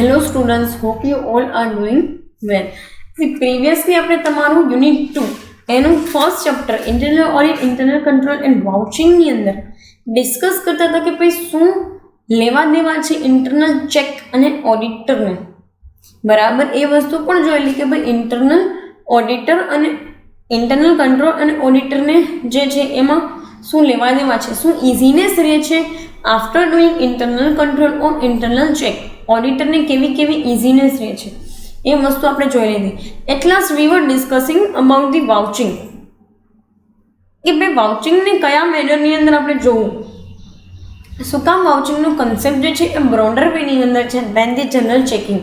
Hello students, hope you all are doing well. See, previously આપણે તમારું unit 2 એનું first chapter internal audit, internal control and વાઉચિંગની અંદર discuss કરતા હતા કે ભાઈ શું લેવા દેવા છે ઇન્ટરનલ ચેક અને ઓડિટરને. બરાબર, એ વસ્તુ પણ જોયેલી કે ભાઈ ઇન્ટરનલ ઓડિટર અને ઇન્ટરનલ કંટ્રોલ અને ઓડિટરને જે છે એમાં શું લેવા દેવા છે, શું ઇઝીનેસ રહે છે after doing internal control or internal check. ઓડિટરને કેવી ઇઝીનેસ રહે છે એ વસ્તુ આપણે જોઈ લીધી. At last we were discussing about the vouching કે ભાઈ વાઉચિંગને કયા મેનરની અંદર આપણે જોવું, શું કામ વાઉચિંગનો કન્સેપ્ટ જે છે એ બ્રોડર વેની અંદર છે દેન ધી જનરલ ચેકિંગ.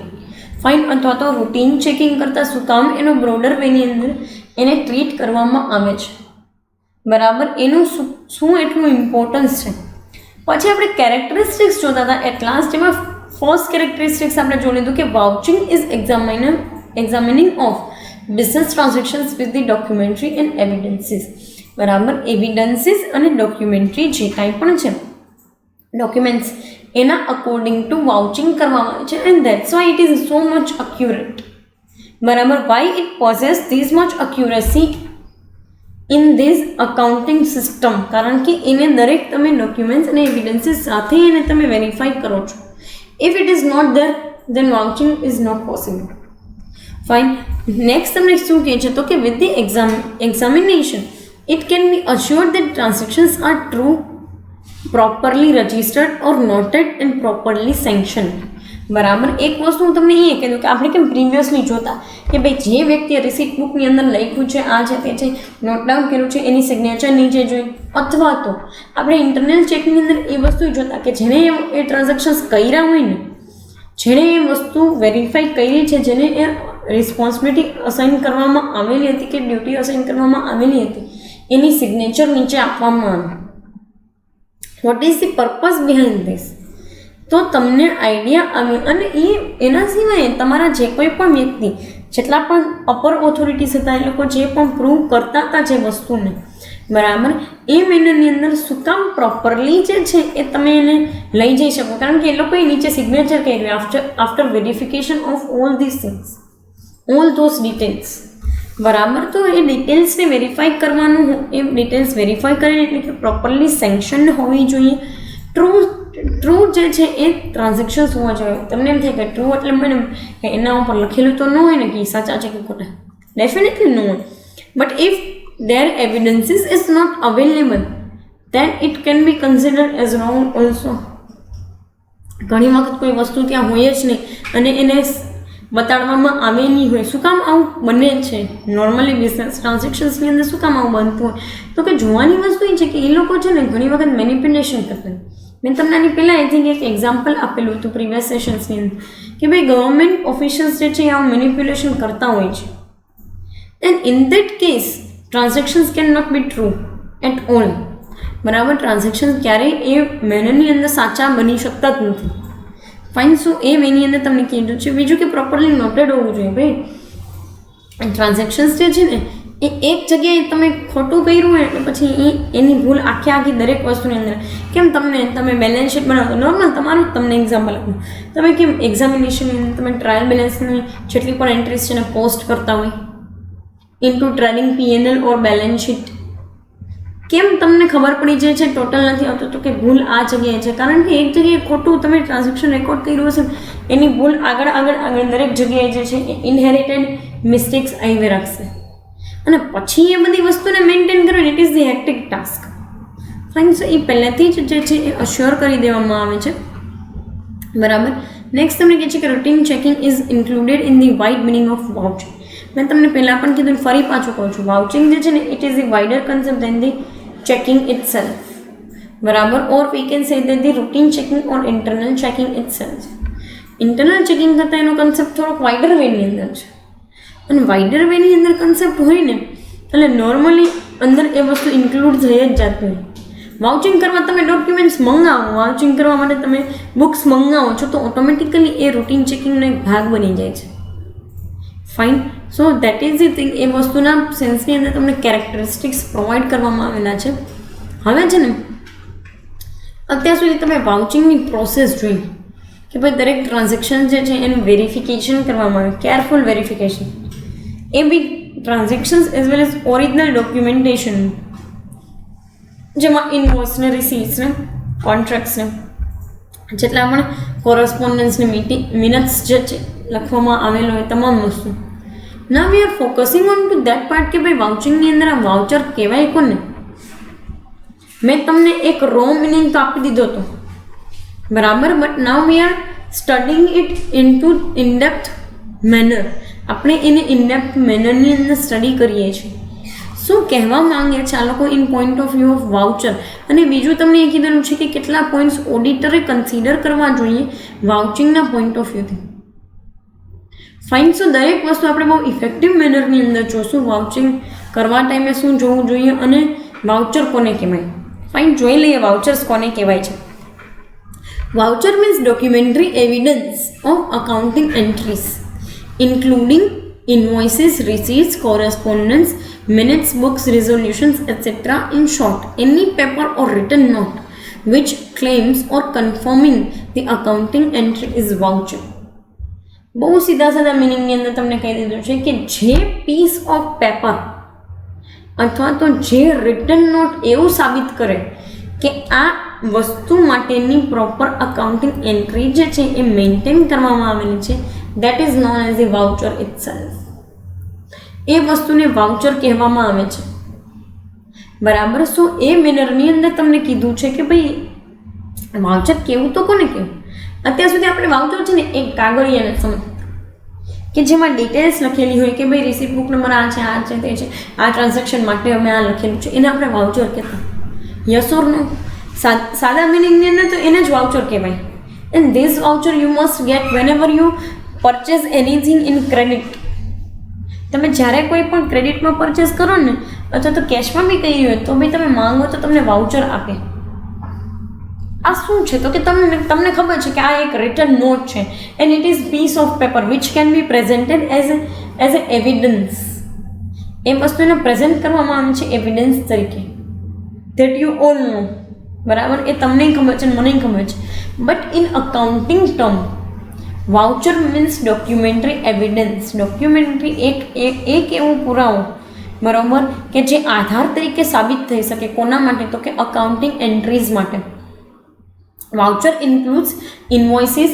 ફાઇન, અથવા તો રૂટીન ચેકિંગ કરતાં શું કામ એનો બ્રોડર વેની અંદર એને ટ્રીટ કરવામાં આવે છે. બરાબર, એનું શું એટલું ઇમ્પોર્ટન્સ છે. પછી આપણે કેરેક્ટરિસ્ટિક્સ જોતા હતા. એટ લાસ્ટ એમાં ફર્સ્ટ કેરેક્ટરિસ્ટિક્સ આપણે જોઈ લીધું કે vouching is examining of business transactions with the documentary and evidences. બરાબર, એવિડન્સીસ અને ડોક્યુમેન્ટરી જે કાંઈ પણ છે ડોક્યુમેન્ટ્સ એના અકોર્ડિંગ ટુ વાઉચિંગ કરવામાં આવે છે and that's why it is so much accurate. બરાબર, why it possess this much accuracy in this accounting system, કારણ કે એને દરેક તમે ડોક્યુમેન્ટ્સ અને એવિડન્સીસ સાથે એને તમે વેરીફાઈ કરો છો. If it is not there, then vouching is not possible. Fine. Next તમને શું કહે છે તો કે with the examination it can be assured that transactions are true, properly registered or noted and properly sanctioned. બરાબર, એક વસ્તુ હું તમને એ કહેલું કે આપણે કેમ પ્રીવિયસલી જોતા કે ભાઈ જે વ્યક્તિએ રિસીટ બુકની અંદર લખ્યું છે આ છે તે છે નોટ ડાઉન કર્યું છે એની સિગ્નેચર નીચે જોઈ, અથવા તો આપણે ઇન્ટરનલ ચેકની અંદર એ વસ્તુ જોતા કે જેણે એ ટ્રાન્ઝેક્શન્સ કર્યા હોય ને, જેણે એ વસ્તુ વેરીફાઈ કરી છે, જેને એ રિસ્પોન્સિબિલિટી અસાઇન કરવામાં આવેલી હતી કે ડ્યુટી અસાઇન કરવામાં આવેલી હતી એની સિગ્નેચર નીચે આપવામાં આવે. What is the purpose behind this? તો તમને આઈડિયા આવે. અને એના સિવાય તમારા જે કોઈ પણ વ્યક્તિ જેટલા પણ અપર ઓથોરિટીઝ હતા એ લોકો જે પણ પ્રૂવ કરતા હતા જે વસ્તુને, બરાબર, એ મેનરની અંદર શું કામ પ્રોપરલી જે છે એ તમે એને લઈ જઈ શકો, કારણ કે એ લોકોએ નીચે સિગ્નેચર કર્યું after verification of all this things, all those details. બરાબર, તો એ ડિટેલ્સને વેરીફાઈ કરવાનું, એ ડિટેલ્સ વેરીફાઈ કરીને એટલે કે પ્રોપરલી સેન્કશન હોવી જોઈએ. ટ્રુ જે છે એ ટ્રાન્ઝેક્શન્સ હોવા જોઈએ. તમને એમ થાય કે ટ્રુ એટલે મને કે એના ઉપર લખેલું તો ન હોય ને કે સાચા છે કે ખોટા, ડેફિનેટલી ન હોય. But if their evidences is not available then it can be considered as wrong also. ઘણી વખત કોઈ વસ્તુ ત્યાં હોય જ નહીં અને એને બતાડવામાં આવેલી હોય. શું કામ આવું બને છે નોર્મલી બિઝનેસ ટ્રાન્ઝેક્શન્સની અંદર? શું કામ આવું બનતું હોય તો કે જોવાની વસ્તુ એ છે કે એ લોકો છે ને ઘણી વખત મેનિપ્યુલેશન કરતા. મેં તમને આની પહેલાં આઈ થિંક એક એક્ઝામ્પલ આપેલું હતું પ્રીવિયસ સેશન્સની અંદર કે ભાઈ ગવર્મેન્ટ ઓફિશિયલ્સ જે છે આવું મેનિપ્યુલેશન કરતા હોય છે. And in that case transactions can not be true at all. બરાબર, ટ્રાન્ઝેક્શન ક્યારેય એ મેનરની અંદર સાચા બની શકતા જ નથી. ફાઇન, સો એ વેની અંદર તમને કીધું છે. બીજું કે પ્રોપરલી નોટેડ હોવું જોઈએ. ભાઈ ટ્રાન્ઝેક્શન્સ જે છે ને એ એક જગ્યાએ તમે ખોટું કર્યું હોય એટલે પછી એની ભૂલ આખી દરેક વસ્તુની અંદર. કેમ તમે બેલેન્સ શીટ બનાવો નોર્મલ તમારું તમને એક્ઝામ્પલ આપું, તમે કેમ એક્ઝામિનેશનની અંદર તમે ટ્રાયલ બેલેન્સની જેટલી પણ એન્ટ્રીઝ છે એને પોસ્ટ કરતા હોય ઇન્ટુ ટ્રેડિંગ PNL ઓર બેલેન્સ શીટ, કેમ તમને ખબર પડી જાય છે ટોટલ નથી આવતું તો કે ભૂલ આ જગ્યાએ છે? કારણ કે એક જગ્યાએ ખોટું તમે ટ્રાન્ઝેક્શન રેકોર્ડ કર્યું હશે એની ભૂલ આગળ દરેક જગ્યાએ જે છે એ ઇનહેરિટેડ મિસ્ટેક્સ આવી રાખશે અને પછી એ બધી વસ્તુને મેન્ટેન કરવાની it is the hectic task. Fine, so એ પહેલાંથી જ જે છે એ અશ્યોર કરી દેવામાં આવે છે. બરાબર, નેક્સ્ટ તમને કહે છે કે routine checking is included in the wide meaning of vouching. મેં તમને પહેલાં પણ કીધું, ફરી પાછું કહું છું, વાઉચિંગ જે છે ને it is the wider concept than the checking itself. બરાબર, or we can say that the routine checking or internal checking itself. Internal checking કરતાં એનો કન્સેપ્ટ થોડોક વાઇડર વેની અંદર છે અને વાઇડર વેની અંદર કન્સેપ્ટ હોય ને એટલે નોર્મલી અંદર એ વસ્તુ ઇન્ક્લુડ થઈ જ જતી હોય. વાઉચિંગ કરવા તમે ડોક્યુમેન્ટ્સ મંગાવો, વાઉચિંગ કરવા માટે તમે બુક્સ મંગાવો છો તો ઓટોમેટિકલી એ રૂટીન ચેકિંગનો એક ભાગ બની જાય છે. Fine, so that is the thing. એ વસ્તુના સેન્સની અંદર તમને કેરેક્ટરિસ્ટિક્સ પ્રોવાઈડ કરવામાં આવેલા છે. હવે છે ને અત્યાર સુધી તમે વાઉચિંગની પ્રોસેસ જોઈ કે કે ભાઈ દરેક ટ્રાન્ઝેક્શન જે છે એનું વેરિફિકેશન કરવામાં આવે, કેરફુલ વેરિફિકેશન. એ બી transactions as well as original documentation, જેમાં ઇનવોઇસને, રિસીટ્સને, કોન્ટ્રાક્ટ્સને, જેટલા પણ કોરસ્પોન્ડન્સને, મિનટ્સ જે છે લખવામાં આવેલો હોય તમામ વસ્તુ. Now we are focusing on to that part કે ભાઈ વાઉચિંગની અંદર આ વાઉચર કહેવાય કોને. મેં તમને એક રો મિનિંગ તો આપી દીધો હતો, બરાબર, but now we R studying it in depth manner. આપણે એને ઇનડેપ્થ મેનરની અંદર સ્ટડી કરીએ છીએ. શું કહેવા માંગે છે આ લોકો in point of view of voucher. અને બીજું તમને એ કીધેલું છે કે કેટલા પોઈન્ટ્સ ઓડિટરે કન્સિડર કરવા જોઈએ વાઉચિંગના પોઈન્ટ ઓફ વ્યૂથી. ફાઇન. સો દરેક વસ્તુ આપણે બહુ ઇફેક્ટિવ મેનરની અંદર જોશું. વાઉચિંગ કરવા ટાઈમે શું જોવું જોઈએ અને વાઉચર કોને કહેવાય. ફાઇન, જોઈ લઈએ વાઉચર્સ કોને કહેવાય છે. Voucher means documentary evidence of accounting entries including invoices, receipts, correspondence, minutes, books, resolutions, etc. In short, any paper or written note which claims or confirming the accounting entry is voucher. બહુ સીધા સાદા મિનિંગની અંદર તમને કહી દીધું છે કે જે પીસ ઓફ પેપર અથવા તો જે રિટન નોટ એવું સાબિત કરે કે આ વસ્તુ માટેની પ્રોપર અકાઉન્ટિંગ એન્ટ્રી જે છે એ મેન્ટેન કરવામાં આવેલી છે, that is known as a voucher itself. એ વસ્તુને વાઉચર કહેવામાં આવે છે, બરાબર. સો એ મેનરની અંદર તમને કીધું છે કે ભાઈ વાઉચર કેવું તો કોને કેવું. અત્યાર સુધી આપણે વાઉચર છે ને એક કાગળિયાને સમજ કે જેમાં ડિટેલ્સ લખેલી હોય કે ભાઈ રિસીપ્ટ બુક નંબર આ છે, આ છે, તે છે, આ ટ્રાન્ઝેક્શન માટે અમે આ લખેલું છે, એને આપણે વાઉચર કહેતા. Yes or no. સાદા મિનિંગની અંદર તો એને જ વાઉચર કહેવાય. And this voucher you must get when you purchase anything in credit. તમે જ્યારે કોઈ પણ ક્રેડિટમાં પરચેસ કરો ને અથવા તો કેશમાં બી કરી હોય તો બી તમે માંગો તો તમને વાઉચર આપે. આ શું છે તો કે તમને ખબર છે કે આ એક રિટન નોટ છે and it is piece of paper which can be presented as a evidence. એ વસ્તુને પ્રેઝન્ટ કરવામાં આવે છે એવિડન્સ તરીકે. ધેટ યુ ઓલ નો, બરાબર. એ તમને ખબર છે, મને ખબર છે. But in accounting term voucher means documentary evidence. Documentary એક એવું પુરાવો, બરાબર, કે જે આધાર તરીકે સાબિત થઈ શકે. કોના માટે તો કે અકાઉન્ટિંગ એન્ટ્રીઝ માટે. Voucher includes invoices,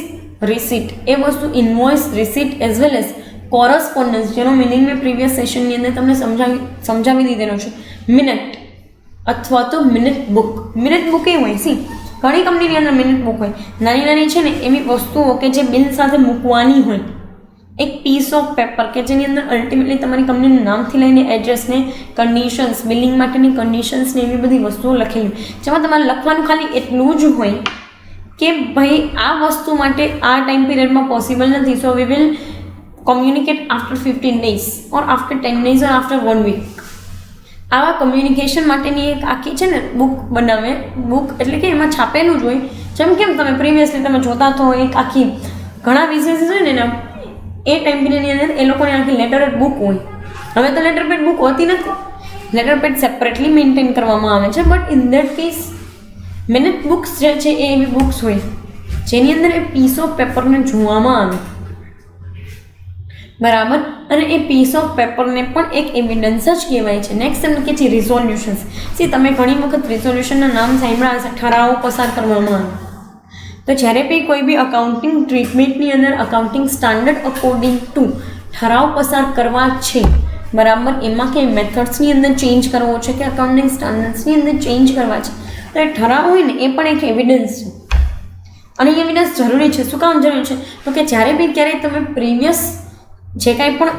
receipt. એ વસ્તુ invoice, receipt as well as correspondence, જેનો મિનિંગ મેં પ્રીવિયસ સેશનની અંદર તમને સમજાવી દીધેલો છે. મિનિટ અથવા તો મિનિટ બુક. મિનિટ બુક એ હોય સી ઘણી કંપનીની અંદર મિનિટ બુક હોય, નાની નાની છે ને એવી વસ્તુઓ કે જે બિલ સાથે મૂકવાની હોય. એક પીસ ઓફ પેપર કે જેની અંદર અલ્ટિમેટલી તમારી કંપનીનું નામથી લઈને એડ્રેસને, કન્ડિશન્સ, બિલિંગ માટેની કન્ડિશન્સને એવી બધી વસ્તુઓ લખેલી, જેમાં તમારે લખવાનું ખાલી એટલું જ હોય કે ભાઈ આ વસ્તુ માટે આ ટાઈમ પીરિયડમાં પોસિબલ નથી, so we will communicate after 15 days or after 10 days or after 1 week. આવા કમ્યુનિકેશન માટેની એક આખી છે ને બુક બનાવે. બુક એટલે કે એમાં છાપેલું જ હોય. જેમ કેમ તમે પ્રીવિયસલી તમે જોતા તો એક આખી ઘણા બિઝનેસીસ હોય ને એના એ ટાઈમ પીરિયડની અંદર એ લોકોની આખી લેટરેડ બુક હોય. હવે તો લેટરપેડ બુક હોતી નથી, લેટરપેડ સેપરેટલી મેન્ટેન કરવામાં આવે છે. But in that case minute books જે છે એ એવી બુક્સ હોય જેની અંદર એ પીસ ઓફ પેપરને જોવામાં આવે, બરાબર. અને એ પીસ ઓફ પેપરને પણ એક એવિડન્સ જ કહેવાય છે. નેક્સ્ટ એમ કે છે રિઝોલ્યુશન્સ. સી તમે ઘણી વખત રિઝોલ્યુશનના નામ સાંભળ્યા હશે. ઠરાવો પસાર કરવામાં આવે તો જ્યારે બી કોઈ બી અકાઉન્ટિંગ ટ્રીટમેન્ટની અંદર અકાઉન્ટિંગ સ્ટાન્ડર્ડ અકોર્ડિંગ ટુ ઠરાવ પસાર કરવા છે, બરાબર. એમાં કે મેથડ્સની અંદર ચેન્જ કરવો છે કે અકાઉન્ટિંગ સ્ટાન્ડર્ડ્સની અંદર ચેન્જ કરવા છે, તો એ ઠરાવ હોય ને એ પણ એક એવિડન્સ છે. અને એ એવિડન્સ જરૂરી છે. શું કામ જરૂરી છે તો કે જ્યારે બી ક્યારેય તમે પ્રીવિયસ જે કાંઈ પણ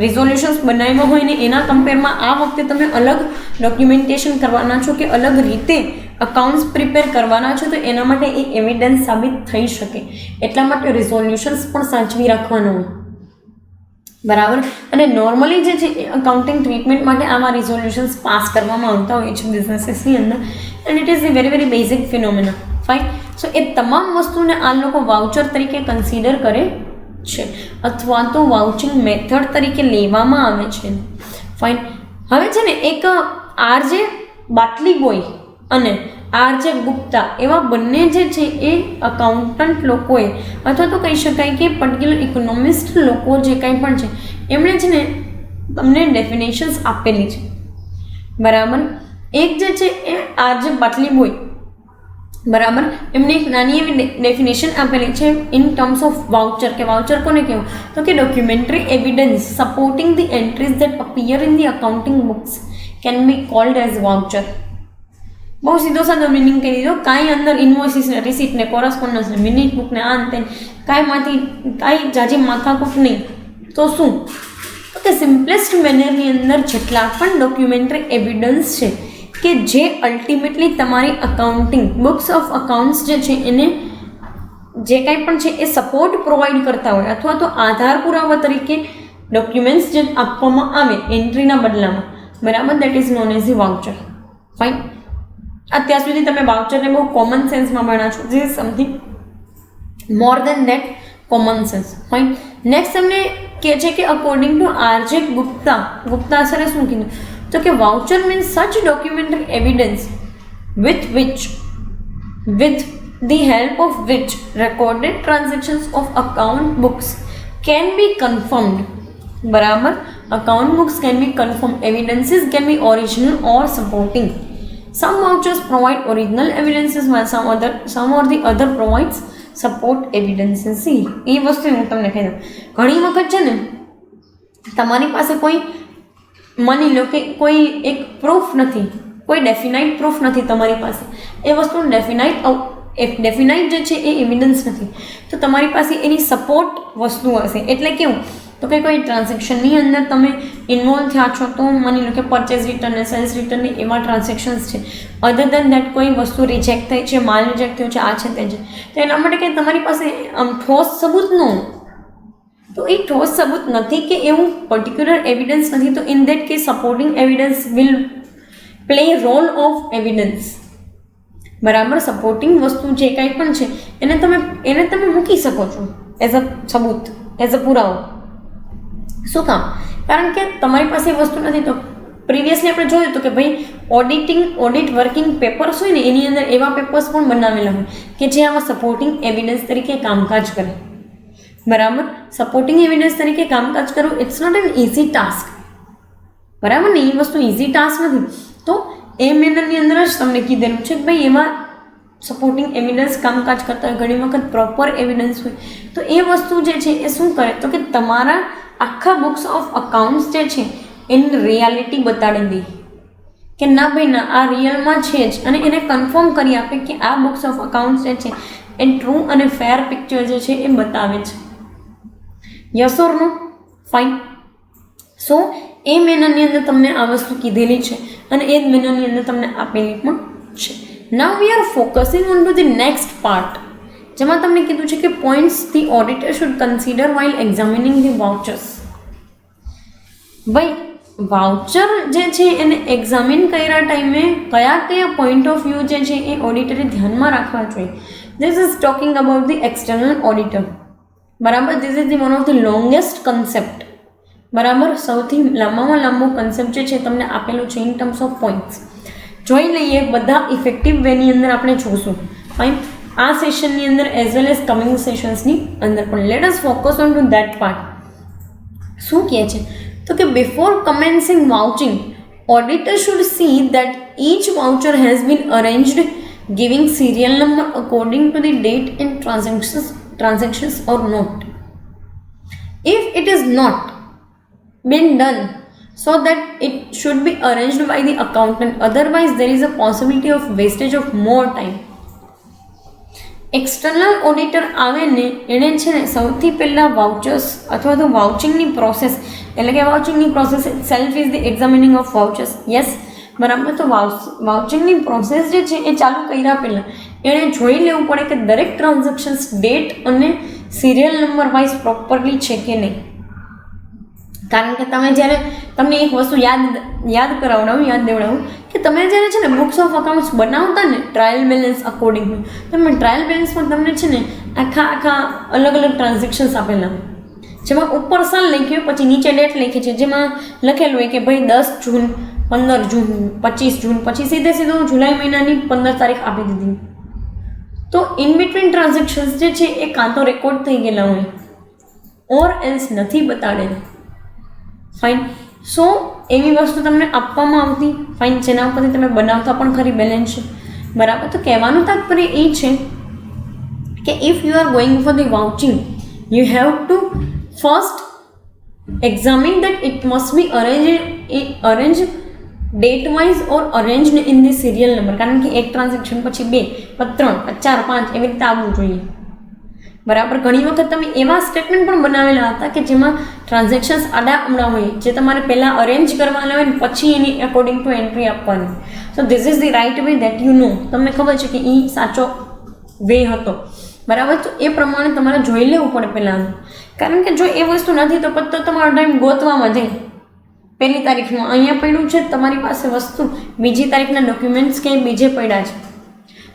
રિઝોલ્યુશન્સ બનાવ્યા હોય ને એના કમ્પેરમાં આ વખતે તમે અલગ ડોક્યુમેન્ટેશન કરવાના છો કે અલગ રીતે અકાઉન્ટ્સ પ્રિપેર કરવાના છો, તો એના માટે એ એવિડન્સ સાબિત થઈ શકે. એટલા માટે રિઝોલ્યુશન્સ પણ સાચવી રાખવાનું હોય, બરાબર. અને નોર્મલી જે છે અકાઉન્ટિંગ ટ્રીટમેન્ટ માટે આવા રિઝોલ્યુશન્સ પાસ કરવામાં આવતા હોય છે બિઝનેસીસની અંદર. And it is a very very basic phenomena. Fine. So એ તમામ વસ્તુને આ લોકો વાઉચર તરીકે કન્સિડર કરે છે અથવા તો વાઉચિંગ મેથડ તરીકે લેવામાં આવે છે. ફાઇન. હવે છે ને એક આરજે બાટલી બોય અને આરજે ગુપ્તા એવા બંને જે છે એ અકાઉન્ટન્ટ લોકોએ અથવા તો કહી શકાય કે પર્ટિક્યુલર ઇકોનોમિસ્ટ લોકો જે કંઈ પણ છે એમણે છે ને તમને ડેફિનેશન્સ આપેલી છે, બરાબર. એક જે છે એ આરજે બાટલીબોય, બરાબર, એમને એક નાની એવી ડેફિનેશન આપેલી છે ઇન ટર્મ્સ ઓફ વાઉચર, કે વાઉચર કોને કહેવું, તો કે documentary evidence supporting the entries that appear in the accounting books can be cold as voucher. બહુ સીધો સાધો મિનિંગ કહી દીધો. કાંઈ અંદર ઇન્વોઇસીસ ને રિસીટ ને કોરસ્પોન્ડન્સ ને મિનિટ બુક ને આ તે કાંઈમાંથી કાંઈ જાજી માથાકૂટ નહીં. તો શું, તો કે સિમ્પલેસ્ટ મેનરની અંદર જેટલા પણ ડોક્યુમેન્ટરી એવિડન્સ છે કે જે અલ્ટિમેટલી તમારી અકાઉન્ટિંગ બુક્સ ઓફ અકાઉન્ટ્સ જે છે એને જે કાંઈ પણ છે એ સપોર્ટ પ્રોવાઈડ કરતા હોય અથવા તો આધાર પુરાવા તરીકે ડોક્યુમેન્ટ્સ જે આપવામાં આવે એન્ટ્રીના બદલામાં, બરાબર, that is known as the voucher. Fine. અત્યાર સુધી તમે વાઉચરને બહુ કોમન સેન્સમાં ભણ્યા છો. This is something more than that common sense. Fine. Next તમને કહે છે કે અકોર્ડિંગ ટુ આરજે ગુપ્તા સરે શું કીધું, તો કે voucher means such documentary evidence with the help of which recorded transactions of account books can be confirmed. બરાબર. account books can be confirmed. Evidences can be original or supporting. Some vouchers provide original evidences while some or the other provides support evidences. એ વસ્તુ હું તમને કહી દઉં. ઘણી વખત છે ને તમારી પાસે કોઈ માની લો કે કોઈ એક પ્રૂફ નથી, કોઈ ડેફિનાઇટ પ્રૂફ નથી તમારી પાસે, એ વસ્તુ ડેફિનાઇટ જે છે એ એવિડન્સ નથી, તો તમારી પાસે એની સપોર્ટ વસ્તુ હશે. એટલે કેવું, તો કે કોઈ ટ્રાન્ઝેક્શનની અંદર તમે ઇન્વોલ્વ થયા છો તો માની લો કે પરચેઝ રિટર્ન ને સેલ્સ રિટર્નની એવા ટ્રાન્ઝેક્શન્સ છે. અધર દેન દેટ કોઈ વસ્તુ રિજેક્ટ થઈ છે, માલ રિજેક્ટ થયો છે, આ છે તે છે, તો એના માટે કંઈ તમારી પાસે ઠોસ સબૂત ન, તો એ ઠોસ સબૂત નથી કે એવું પર્ટિક્યુલર એવિડન્સ નથી, તો in that case supporting evidence will play role of evidence. બરાબર. સપોર્ટિંગ વસ્તુ જે કાંઈ પણ છે એને તમે મૂકી શકો છો એઝ અ સબૂત, એઝ અ પુરાવો. શું કામ? કારણ કે તમારી પાસે એ વસ્તુ નથી. તો પ્રિવિયસલી આપણે જોયું હતું કે ભાઈ ઓડિટ વર્કિંગ પેપર્સ હોય ને એની અંદર એવા પેપર્સ પણ બનાવેલા હોય કે જે આમાં સપોર્ટિંગ એવિડન્સ તરીકે કામકાજ કરે. બરાબર. સપોર્ટિંગ એવિડન્સ તરીકે કામકાજ કરવું it's not an easy task. બરાબર ને, એ વસ્તુ ઇઝી ટાસ્ક નથી. તો એ મેનરની અંદર જ તમને કીધેલું છે કે ભાઈ એમાં સપોર્ટિંગ એવિડન્સ કામકાજ કરતા હોય, ઘણી વખત પ્રોપર એવિડન્સ હોય, તો એ વસ્તુ જે છે એ શું કરે, તો કે તમારા આખા બુક્સ ઓફ અકાઉન્ટ્સ જે છે એની રિયાલિટી બતાડી દે કે ના ભાઈ ના, આ રિયલમાં છે જ, અને એને કન્ફર્મ કરી આપે કે આ બુક્સ ઓફ અકાઉન્ટ્સ જે છે એ ટ્રુ અને ફેર પિક્ચર જે છે એ બતાવે છે. Yes or no? Fine. So એ મેનરની અંદર તમને આ વસ્તુ કીધેલી છે અને એ જ મેનરની અંદર તમને આપેલી પણ છે. Now we are focusing on to the next part, જેમાં તમને કીધું છે કે points the auditor should consider while examining the vouchers. ભાઈ વાઉચર જે છે એને એક્ઝામિન કર્યા ટાઈમે કયા પોઈન્ટ ઓફ વ્યૂ જે છે એ ઓડિટરે ધ્યાનમાં રાખવા જોઈએ. This is talking about the external auditor. બરાબર. This is the one of the longest concept. બરાબર. સૌથી લાંબામાં લાંબો કન્સેપ્ટ જે છે તમને આપેલું છે ઇન ટર્મ્સ ઓફ પોઈન્ટ્સ. જોઈ લઈએ બધા ઇફેક્ટિવ વેની અંદર આપણે જોશું. ફાઇન. આ સેશનની અંદર એઝ વેલ એઝ કમિંગ સેશન્સની અંદર પણ let us focus on two that part. શું કહે છે, તો કે before કમેન્સિંગ vouching auditor should see that each voucher has been arranged giving serial number according to the date and transactions or not. If it is not been done, so that it should be arranged by the accountant, otherwise there is a possibility of wastage of more time. External auditor આવે ને એણે છે ને સૌથી પહેલાં vouchers અથવા તો વાઉચિંગની process, એટલે કે વાઉચિંગની process self is the examining of vouchers. Yes, બરાબર. તો વાઉચિંગની પ્રોસેસ જે છે એ ચાલુ કર્યા પહેલાં એણે જોઈ લેવું પડે કે દરેક ટ્રાન્ઝેક્શન્સ ડેટ અને સિરિયલ નંબર વાઇઝ પ્રોપરલી છે કે નહીં. કારણ કે તમે જ્યારે તમને એક વસ્તુ યાદ દેવડાવું કે તમે જ્યારે છે ને બુક્સ ઓફ અકાઉન્ટ્સ બનાવતા ને ટ્રાયલ બેલેન્સ અકોર્ડિંગ, તમે ટ્રાયલ બેલેન્સમાં તમને છે ને આખા અલગ અલગ ટ્રાન્ઝેક્શન્સ આપેલા હોય, જેમાં ઉપર સાલ લખ્યું હોય પછી નીચે ડેટ લખી છે, જેમાં લખેલું હોય કે ભાઈ 10 જૂન 15 જૂન 25 જૂન પછી સીધું જુલાઈ મહિનાની 15 તારીખ આપી દીધી. તો ઇન બિટવીન ટ્રાન્ઝેક્શન્સ જે છે એ કાં તો રેકોર્ડ થઈ ગયેલા હોય ઓર એલ્સ નથી બતાડેલા. ફાઇન. સો એવી વસ્તુ તમને આપવામાં આવતી. ફાઇન. જેના ઉપરથી તમે બનાવતા પણ ખરી બેલેન્સ છે. બરાબર. તો કહેવાનું તાત્પર્ય એ છે કે if you are going for the vouching you have to first examine that it must be arranged date wise or arranged in the serial number. કારણ કે એક ટ્રાન્ઝેક્શન પછી 2 પછી 3 પછી 4 5 એવી રીતે આવવું જોઈએ. બરાબર. ઘણી વખત તમે એવા સ્ટેટમેન્ટ પણ બનાવેલા હતા કે જેમાં ટ્રાન્ઝેક્શન્સ આડા અમડા હોય જે તમારે પહેલાં અરેન્જ કરવાના હોય ને પછી એની અકોર્ડિંગ ટુ એન્ટ્રી આપવાની. So this is the right way that you know. તમને ખબર છે કે એ સાચો વે હતો. બરાબર. તો એ પ્રમાણે તમારે જોઈ લેવું પડે પહેલાં. કારણ કે જો એ વસ્તુ નથી તો પછી તમારો ટાઈમ ગોતવામાં જાય. 1લી તારીખનું અહીંયા પડ્યું છે તમારી પાસે વસ્તુ, 2જી તારીખના ડોક્યુમેન્ટ્સ ક્યાંય બીજે પડ્યા છે,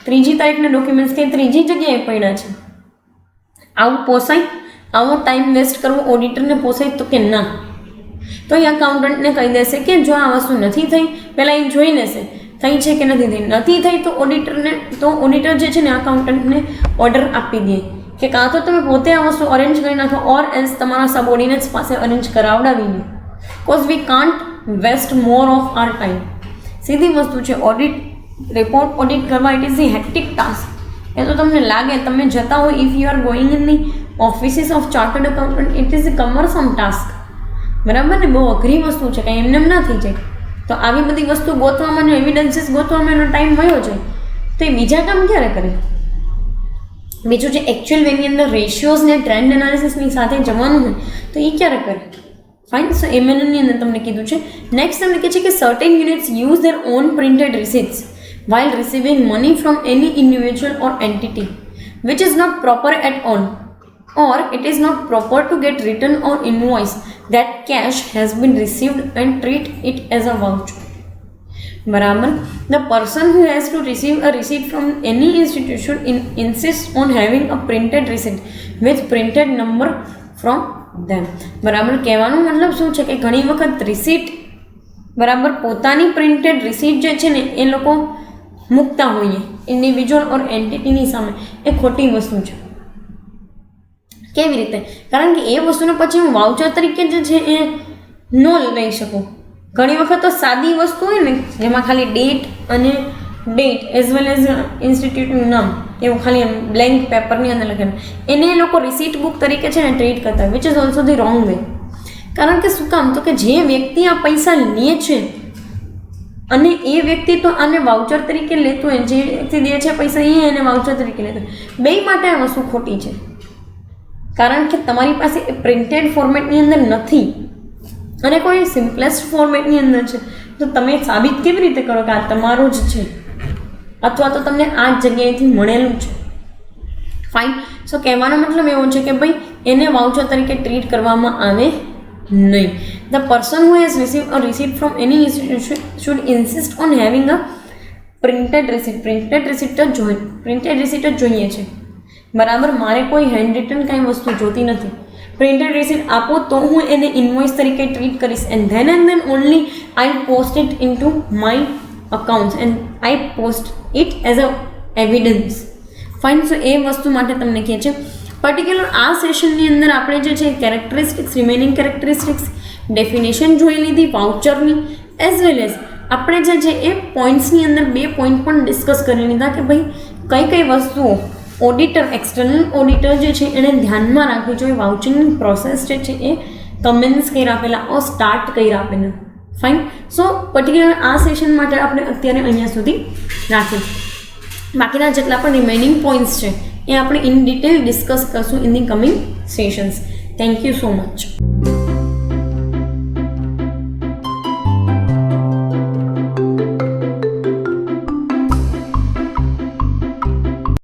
3જી તારીખના ડોક્યુમેન્ટ્સ ક્યાંય 3જી જગ્યાએ પડ્યા છે. આવું પોસાય? આવો ટાઈમ વેસ્ટ કરવો ઓડિટરને પોસાય? તો કે ના. તો એ અકાઉન્ટન્ટને કહી દેશે કે જો આ વસ્તુ નથી થઈ પહેલાં એ જોઈ લેશે થઈ છે કે નથી થઈ. નથી થઈ તો ઓડિટર જે છે ને અકાઉન્ટન્ટને ઓર્ડર આપી દે કે કાં તો તમે પોતે આ વસ્તુ અરેન્જ કરી નાખો ઓર એલ્સ તમારા સબઓર્ડિનેટ્સ પાસે અરેન્જ કરાવડાવી લો. Cause we can't waste more of our time. સીધી વસ્તુ છે. રિપોર્ટ ઓડિટ કરવા it is a hectic task. એ તો તમને લાગે તમે જતા હોય if you are going in the offices of chartered accountant it is a cumbersome task. બરાબર ને? બહુ અઘરી વસ્તુ છે. કંઈ એમને ના થઈ જાય. તો આવી બધી વસ્તુ ગોતવામાં જો એવિડન્સીસ ગોતવામાં એનો ટાઈમ વયો જાય તો એ બીજા કામ ક્યારે કરે? બીજું જે એકચ્યુઅલ વેની અંદર રેશિયોઝ ને ટ્રેન્ડ એનાલિસિસની સાથે જવાનું હોય તો એ ક્યારે કરે? ફાઇન. સો એમએનની અંદર તમને કીધું છે. નેક્સ્ટ તમને કહે છે કે certain units use their own printed receipts while receiving money from any individual or entity which is not proper at all or it is not proper to get written or invoice that cash has been received and treat it as a voucher. બરાબર. The person who has to receive a receipt from any institution insists on having a printed receipt with printed number from them. બરાબર. કહેવાનો મતલબ શું છે કે ઘણી વખત receipt બરાબર પોતાની પ્રિન્ટેડ રિસીટ જે છે ને એ લોકો મૂકતા હોઈએ ઇન્ડિવિજ્યુઅલ ઓર એન્ટિટીની સામે. એ ખોટી વસ્તુ છે. કેવી રીતે? કારણ કે એ વસ્તુને પછી હું વાઉચર તરીકે જે છે એ ન લઈ શકું. ઘણી વખત તો સાદી વસ્તુ હોય ને જેમાં ખાલી ડેટ અને ડેટ એઝ વેલ એઝ ઇન્સ્ટિટ્યૂટનું નામ એવું ખાલી બ્લેન્ક પેપરની અંદર લખેલું એને એ લોકો રિસીટ બુક તરીકે છે ને ટ્રીટ કરતા હોય which is also the wrong way. કારણ કે શું કામ? તો કે જે વ્યક્તિ આ પૈસા લે છે અને એ વ્યક્તિ તો આને વાઉચર તરીકે લેતો હોય, જે વ્યક્તિ દે છે પૈસા એ એને વાઉચર તરીકે લેતો હોય. બે માટે આ વસ્તુ ખોટી છે. કારણ કે તમારી પાસે એ પ્રિન્ટેડ ફોર્મેટની અંદર નથી અને કોઈ સિમ્પલેસ્ટ ફોર્મેટની અંદર છે તો તમે સાબિત કેવી રીતે કરો કે આ તમારો જ છે અથવા તો તમને આ જ જગ્યાએથી મળેલું છે? ફાઇન. સો કહેવાનો મતલબ એવો છે કે ભાઈ એને વાઉચર તરીકે ટ્રીટ કરવામાં આવે નહીં. The person who has received a receipt from any institution should insist on having a printed receipt. Printed receipt જ જોઈએ છે. બરાબર. મારે કોઈ હેન્ડ રિટન કાંઈ વસ્તુ જોતી નથી. પ્રિન્ટેડ રિસીટ આપો તો હું એને ઇન્વોઇસ તરીકે ટ્રીટ કરીશ and then only I post it into my accounts and I post it as a evidence. Fine. So એ વસ્તુ માટે તમને કહે છે પર્ટિક્યુલર આ સેશનની અંદર આપણે જે છે કેરેક્ટરિસ્ટિક્સ, રિમેનિંગ કેરેક્ટરિસ્ટિક્સ, ડેફિનેશન જોઈ લીધી વાઉચરની એઝ વેલ એઝ આપણે જે છે એ પોઈન્ટ્સની અંદર 2 પોઈન્ટ પણ ડિસ્કસ કરી લીધા કે ભાઈ કઈ વસ્તુઓ ઓડિટર એક્સટર્નલ ઓડિટર જે છે એને ધ્યાનમાં રાખવી જોઈએ. વાઉચિંગની પ્રોસેસ જે છે એ કમેન્સ કર્યા આપેલા ઓર સ્ટાર્ટ કર્યા આપેલા. ફાઇન. સો પર્ટિક્યુલર આ સેશન માટે આપણે અત્યારે અહીંયા સુધી રાખીએ. બાકીના જેટલા પણ રિમેનિંગ પોઈન્ટ્સ છે એ આપણે ઇન ડિટેલ ડિસ્કસ કરશું in the coming sessions. Thank you so much.